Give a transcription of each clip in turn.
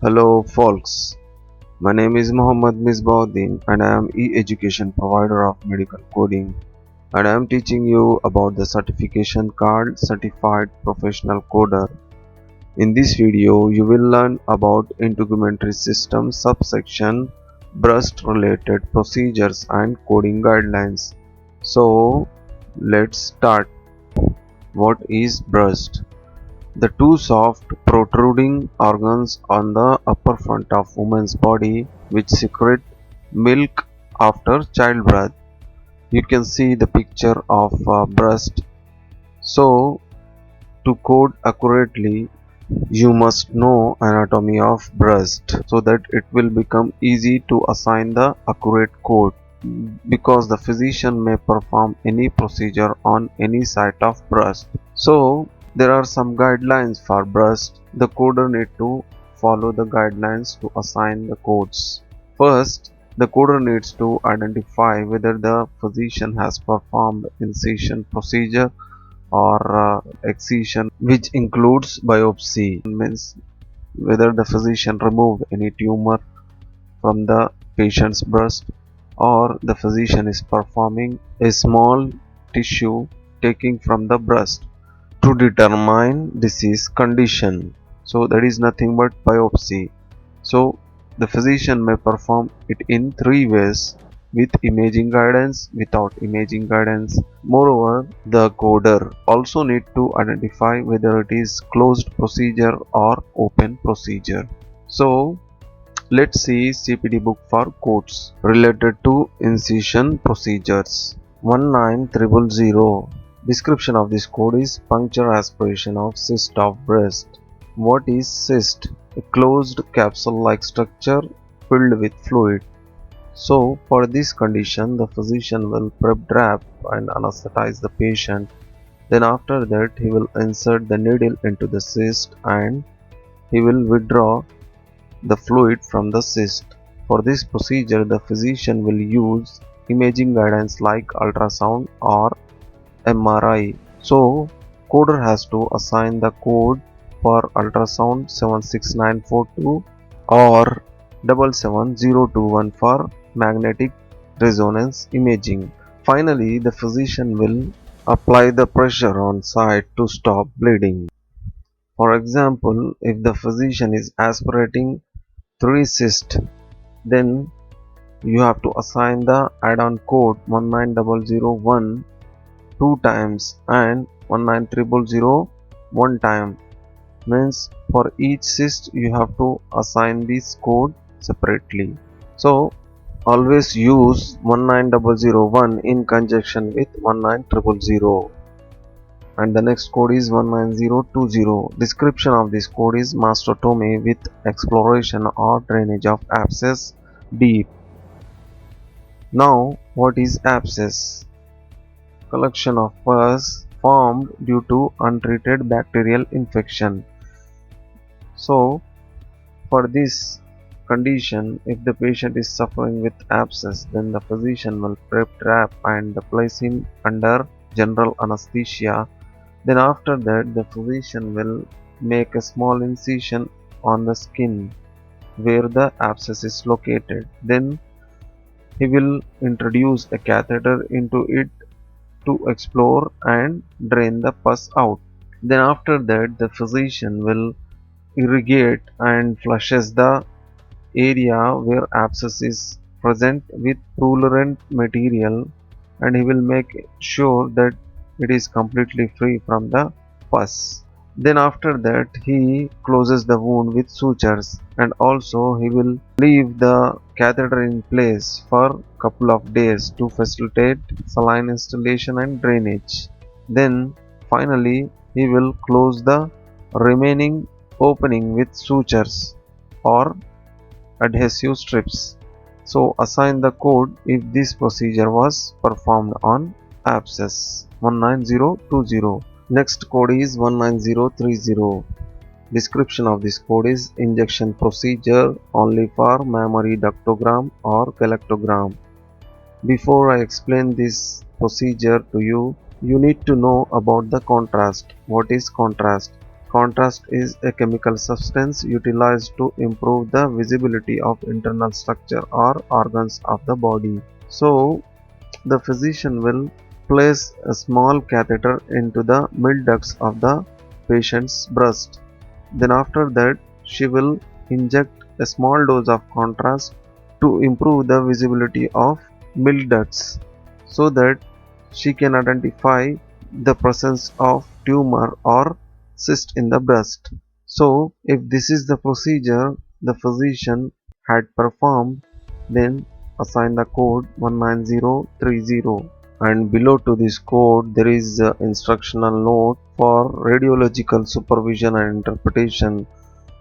Hello folks, my name is Mohammad Misbauddin and I am e-education provider of medical coding, and I am teaching you about the certification called Certified Professional Coder. In this video, you will learn about integumentary system subsection, BRUST related procedures and coding guidelines. So let's start. What is BRUST? The two soft, protruding organs on the upper front of woman's body which secrete milk after childbirth. You can see the picture of a breast. So, to code accurately, you must know anatomy of breast so that it will become easy to assign the accurate code, because the physician may perform any procedure on any site of breast. So there are some guidelines for breast. The coder need to follow the guidelines to assign the codes. First, the coder needs to identify whether the physician has performed incision procedure or excision, which includes biopsy, means whether the physician removed any tumor from the patient's breast, or the physician is performing a small tissue taking from the breast to determine disease condition. So that is nothing but biopsy. So the physician may perform it in three ways: with imaging guidance, without imaging guidance. Moreover, the coder also need to identify whether it is closed procedure or open procedure. So let's see CPD book for codes related to incision procedures. 19000. Description of this code is puncture aspiration of cyst of breast. What is cyst? A closed capsule-like structure filled with fluid. So for this condition, the physician will prep drap and anesthetize the patient. Then after that, he will insert the needle into the cyst and he will withdraw the fluid from the cyst. For this procedure, the physician will use imaging guidance like ultrasound or MRI. So, coder has to assign the code for ultrasound 76942 or 77021 for magnetic resonance imaging. Finally, the physician will apply the pressure on site to stop bleeding. For example, if the physician is aspirating 3 cysts, then you have to assign the add-on code 19001 two times and 19000 one time. Means for each cyst you have to assign this code separately. So always use 19001 in conjunction with 19000. And the next code is 19020. Description of this code is mastektomy with exploration or drainage of abscess deep. Now, what is abscess? Collection of pus formed due to untreated bacterial infection. So, for this condition, if the patient is suffering with abscess, then the physician will prep trap and place him under general anesthesia. Then after that, the physician will make a small incision on the skin where the abscess is located. Then he will introduce a catheter into it to explore and drain the pus out. Then after that, the physician will irrigate and flushes the area where abscess is present with purulent material, and he will make sure that it is completely free from the pus. Then after that, he closes the wound with sutures, and also he will leave the catheter in place for couple of days to facilitate saline installation and drainage. Then finally he will close the remaining opening with sutures or adhesive strips. So assign the code if this procedure was performed on abscess. 19020. Next code is 19030. Description of this code is injection procedure only for mammary ductogram or galectogram. Before I explain this procedure to you, you need to know about the contrast. What is contrast? Contrast is a chemical substance utilized to improve the visibility of internal structure or organs of the body. So, the physician will place a small catheter into the milk ducts of the patient's breast. Then after that, she will inject a small dose of contrast to improve the visibility of milk ducts so that she can identify the presence of tumor or cyst in the breast. So, if this is the procedure the physician had performed, then assign the code 19030, and below to this code there is the instructional note for radiological supervision and interpretation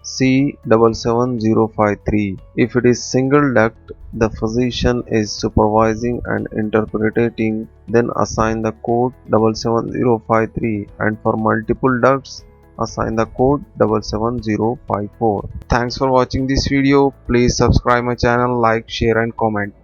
C77053. If it is single duct, the physician is supervising and interpreting, then assign the code 77053, and for multiple ducts assign the code 77054. Thanks for watching this video. Please subscribe my channel, like, share and comment.